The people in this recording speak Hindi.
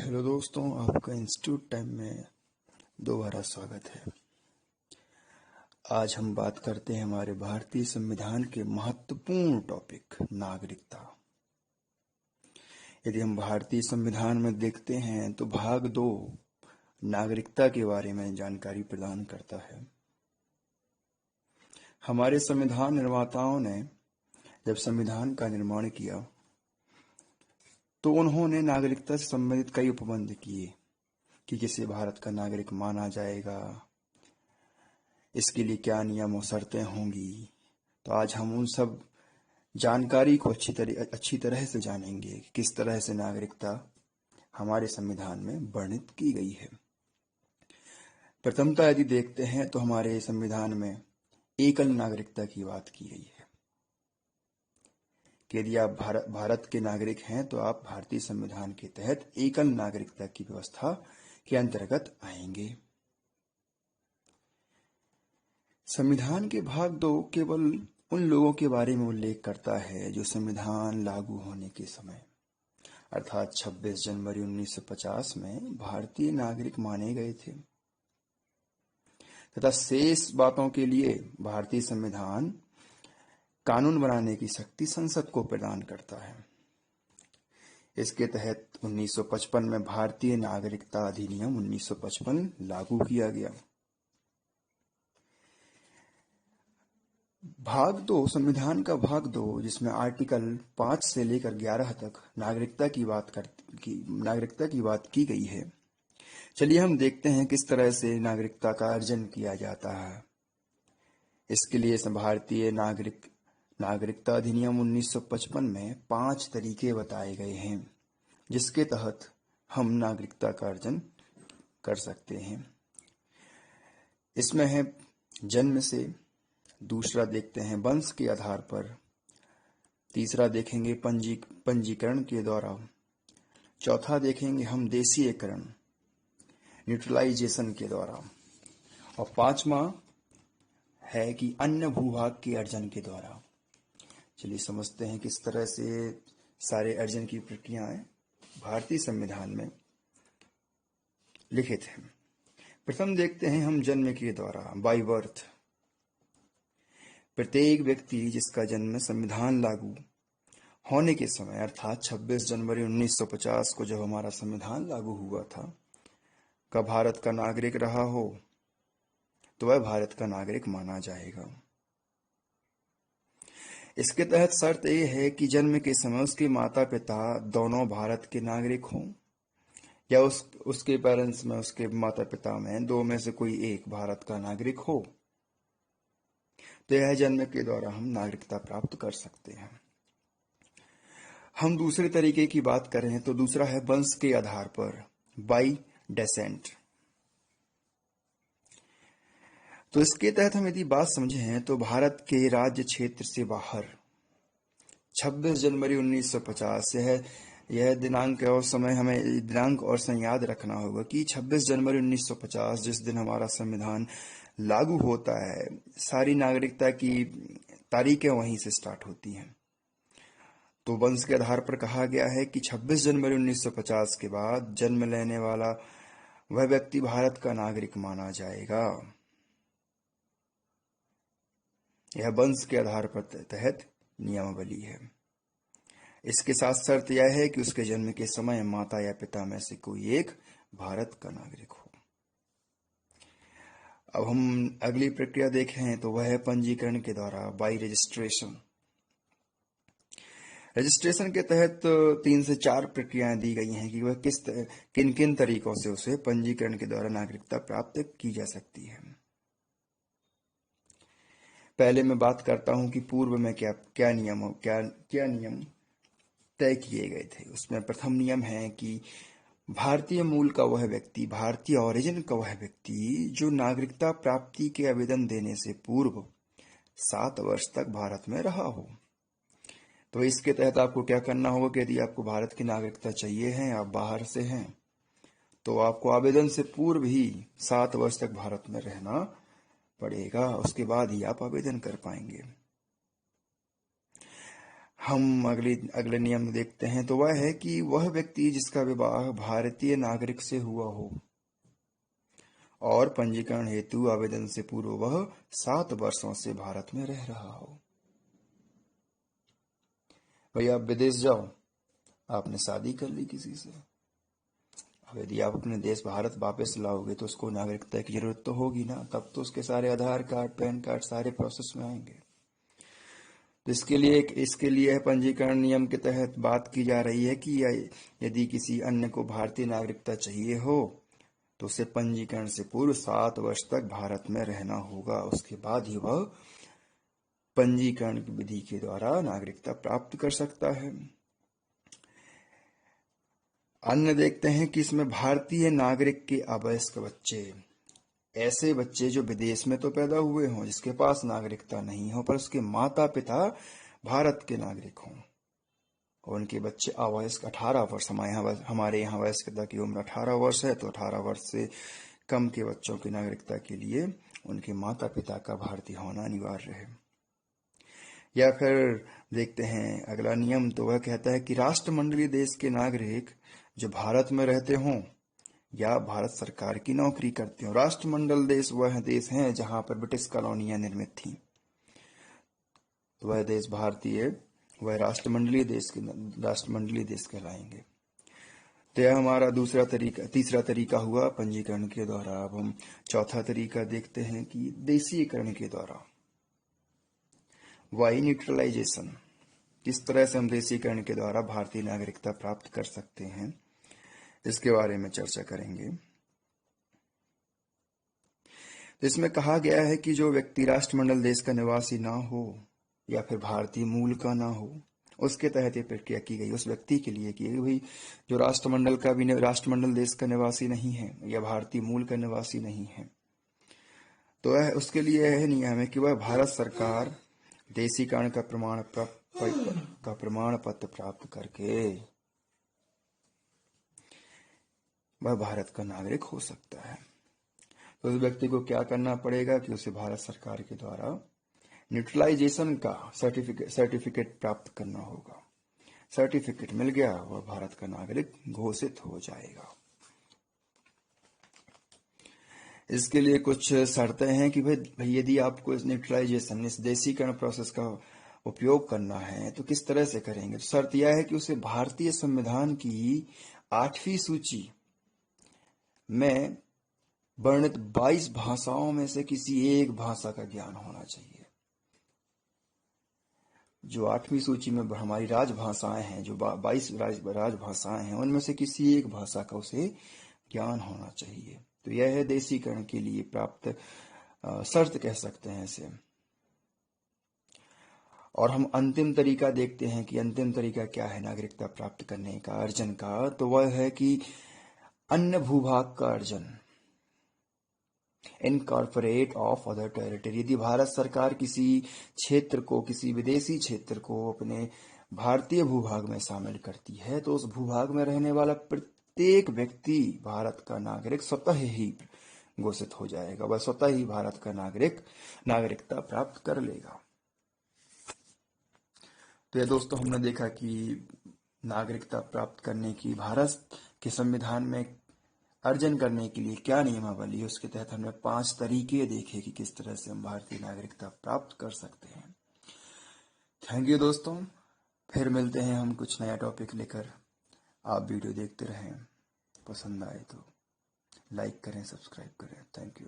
हेलो दोस्तों, आपका इंस्टीट्यूट टाइम में दोबारा स्वागत है। आज हम बात करते हैं हमारे भारतीय संविधान के महत्वपूर्ण टॉपिक नागरिकता। यदि हम भारतीय संविधान में देखते हैं तो भाग 2 नागरिकता के बारे में जानकारी प्रदान करता है। हमारे संविधान निर्माताओं ने जब संविधान का निर्माण किया तो उन्होंने नागरिकता से संबंधित कई उपबंध किए कि किसे भारत का नागरिक माना जाएगा, इसके लिए क्या नियम और शर्तें होंगी। तो आज हम उन सब जानकारी को अच्छी तरह से जानेंगे कि किस तरह से नागरिकता हमारे संविधान में वर्णित की गई है। प्रथमतः यदि देखते हैं तो हमारे संविधान में एकल नागरिकता की बात की गई है कि यदि आप भारत के नागरिक हैं तो आप भारतीय संविधान के तहत एकल नागरिकता की व्यवस्था के अंतर्गत आएंगे। संविधान के भाग 2 केवल उन लोगों के बारे में उल्लेख करता है जो संविधान लागू होने के समय अर्थात 26 जनवरी 1950 में भारतीय नागरिक माने गए थे, तथा शेष बातों के लिए भारतीय संविधान कानून बनाने की शक्ति संसद को प्रदान करता है। इसके तहत 1955 में भारतीय नागरिकता अधिनियम 1955 लागू किया गया। भाग 2 संविधान का भाग 2 जिसमें आर्टिकल 5 से लेकर 11 तक नागरिकता की बात की गई है। चलिए हम देखते हैं किस तरह से नागरिकता का अर्जन किया जाता है। इसके लिए भारतीय नागरिकता अधिनियम 1955 में 5 तरीके बताए गए हैं जिसके तहत हम नागरिकता का अर्जन कर सकते हैं। इसमें है जन्म से, दूसरा देखते हैं वंश के आधार पर, तीसरा देखेंगे पंजीकरण के द्वारा, चौथा देखेंगे हम देशीयकरण न्यूट्रलाइजेशन के द्वारा, और पांचवा है कि अन्य भूभाग के अर्जन के द्वारा। चलिए समझते हैं किस तरह से सारे अर्जन की प्रक्रियाएं भारतीय संविधान में लिखित हैं। प्रथम देखते हैं हम जन्म के द्वारा, बाय बर्थ। प्रत्येक व्यक्ति जिसका जन्म संविधान लागू होने के समय अर्थात 26 जनवरी 1950 को जब हमारा संविधान लागू हुआ था का भारत का नागरिक रहा हो तो वह भारत का नागरिक माना जाएगा। इसके तहत शर्त यह है कि जन्म के समय उसके माता पिता दोनों भारत के नागरिक हों या उसके पेरेंट्स में, उसके माता पिता में दो में से कोई एक भारत का नागरिक हो, तो यह जन्म के द्वारा हम नागरिकता प्राप्त कर सकते हैं। हम दूसरे तरीके की बात करें तो दूसरा है वंश के आधार पर, बाई डेसेंट। तो इसके तहत हम यदि बात समझें तो भारत के राज्य क्षेत्र से बाहर 26 जनवरी 1950 यह दिनांक और समय, हमें दिनांक और समय याद रखना होगा कि 26 जनवरी 1950 जिस दिन हमारा संविधान लागू होता है, सारी नागरिकता की तारीखें वहीं से स्टार्ट होती हैं। तो वंश के आधार पर कहा गया है कि 26 जनवरी 1950 के बाद जन्म लेने वाला वह व्यक्ति भारत का नागरिक माना जाएगा। यह वंश के आधार पर तहत नियमावली है। इसके साथ शर्त यह है कि उसके जन्म के समय माता या पिता में से कोई एक भारत का नागरिक हो। अब हम अगली प्रक्रिया देखें तो वह है पंजीकरण के द्वारा, बाई रजिस्ट्रेशन। रजिस्ट्रेशन के तहत 3 से 4 प्रक्रियाएं दी गई हैं कि वह किन किन तरीकों से उसे पंजीकरण के द्वारा नागरिकता प्राप्त की जा सकती है। पहले मैं बात करता हूं कि पूर्व में क्या नियम तय किए गए थे। उसमें प्रथम नियम है कि भारतीय मूल का वह व्यक्ति, भारतीय ओरिजिन का वह व्यक्ति जो नागरिकता प्राप्ति के आवेदन देने से पूर्व 7 वर्ष तक भारत में रहा हो। तो इसके तहत आपको क्या करना होगा कि यदि आपको भारत की नागरिकता चाहिए है, आप बाहर से हैं, तो आपको आवेदन से पूर्व ही 7 वर्ष तक भारत में रहना पड़ेगा। उसके बाद ही आप आवेदन कर पाएंगे। हम अगले नियम देखते हैं, तो वह है कि वह व्यक्ति जिसका विवाह भारतीय नागरिक से हुआ हो और पंजीकरण हेतु आवेदन से पूर्व वह 7 वर्षों से भारत में रह रहा हो। भाई आप विदेश जाओ, आपने शादी कर ली किसी से, अब यदि आप अपने देश भारत वापस लाओगे तो उसको नागरिकता की जरूरत तो होगी ना, तब तो उसके सारे आधार कार्ड पैन कार्ड सारे प्रोसेस में आएंगे। तो इसके लिए पंजीकरण नियम के तहत बात की जा रही है कि यदि किसी अन्य को भारतीय नागरिकता चाहिए हो तो उसे पंजीकरण से पूर्व 7 वर्ष तक भारत में रहना होगा। उसके बाद ही वह पंजीकरण की विधि के द्वारा नागरिकता प्राप्त कर सकता है। अन्य देखते हैं कि इसमें भारतीय नागरिक के अवयस्क बच्चे, ऐसे बच्चे जो विदेश में तो पैदा हुए हों, जिसके पास नागरिकता नहीं हो पर उसके माता पिता भारत के नागरिक हों और उनके बच्चे अवयस्क 18 वर्ष, हमारे यहाँ वयस्कता की उम्र 18 वर्ष है, तो 18 वर्ष से कम के बच्चों की नागरिकता के लिए उनके माता पिता का भारतीय होना अनिवार्य है। या फिर देखते हैं अगला नियम, तो वह कहता है कि राष्ट्रमंडलीय देश के नागरिक जो भारत में रहते हों या भारत सरकार की नौकरी करते हो। राष्ट्रमंडल देश वह देश हैं जहां पर ब्रिटिश कॉलोनियां निर्मित थीं, तो वह देश भारतीय, वह राष्ट्रमंडलीय देश कहलाएंगे। तो यह हमारा तीसरा तरीका हुआ पंजीकरण के द्वारा। अब हम चौथा तरीका देखते हैं कि देशीकरण के द्वारा, वाई न्यूट्रलाइजेशन। किस तरह से हम देशीकरण के द्वारा भारतीय नागरिकता प्राप्त कर सकते हैं, इसके बारे में चर्चा करेंगे। तो इसमें कहा गया है कि जो व्यक्ति राष्ट्रमंडल देश का निवासी ना हो या फिर भारतीय मूल का ना हो, उसके तहत ये प्रक्रिया की गई। उस व्यक्ति के लिए की गई जो राष्ट्रमंडल देश का निवासी नहीं है या भारतीय मूल का निवासी नहीं है, तो उसके लिए यह नियम है कि वह भारत सरकार देशीकरण का प्रमाण पत्र प्राप्त करके वह भारत का नागरिक हो सकता है। तो उस व्यक्ति को क्या करना पड़ेगा कि उसे भारत सरकार के द्वारा न्यूट्रलाइजेशन का सर्टिफिकेट प्राप्त करना होगा। सर्टिफिकेट मिल गया, वह भारत का नागरिक घोषित हो जाएगा। इसके लिए कुछ शर्तें हैं कि भाई यदि आपको इस न्यूट्रलाइजेशन, इस देशीकरण प्रोसेस का उपयोग करना है तो किस तरह से करेंगे। तो शर्त यह है कि उसे भारतीय संविधान की 8वीं सूची में वर्णित 22 भाषाओं में से किसी एक भाषा का ज्ञान होना चाहिए। जो 8वीं सूची में हमारी राजभाषाएं हैं, जो 22 राजभाषाएं हैं, उनमें से किसी एक भाषा का उसे ज्ञान होना चाहिए। तो यह है देशीकरण के लिए प्राप्त शर्त कह सकते हैं इसे। और हम अंतिम तरीका देखते हैं कि अंतिम तरीका क्या है नागरिकता प्राप्त करने का, अर्जन का। तो वह है कि अन्य भूभाग का अर्जन, इनकॉर्पोरेट ऑफ अदर टेरिटरी। यदि भारत सरकार किसी क्षेत्र को, किसी विदेशी क्षेत्र को अपने भारतीय भूभाग में शामिल करती है तो उस भूभाग में रहने वाला प्रत्येक व्यक्ति भारत का नागरिक स्वतः ही घोषित हो जाएगा। वह स्वतः ही भारत का नागरिकता प्राप्त कर लेगा। तो ये दोस्तों हमने देखा कि नागरिकता प्राप्त करने की भारत के संविधान में अर्जन करने के लिए क्या नियमावली है। उसके तहत हमने 5 तरीके देखे कि किस तरह से हम भारतीय नागरिकता प्राप्त कर सकते हैं। थैंक यू दोस्तों, फिर मिलते हैं हम कुछ नया टॉपिक लेकर। आप वीडियो देखते रहें, पसंद आए तो लाइक करें, सब्सक्राइब करें। Thank you.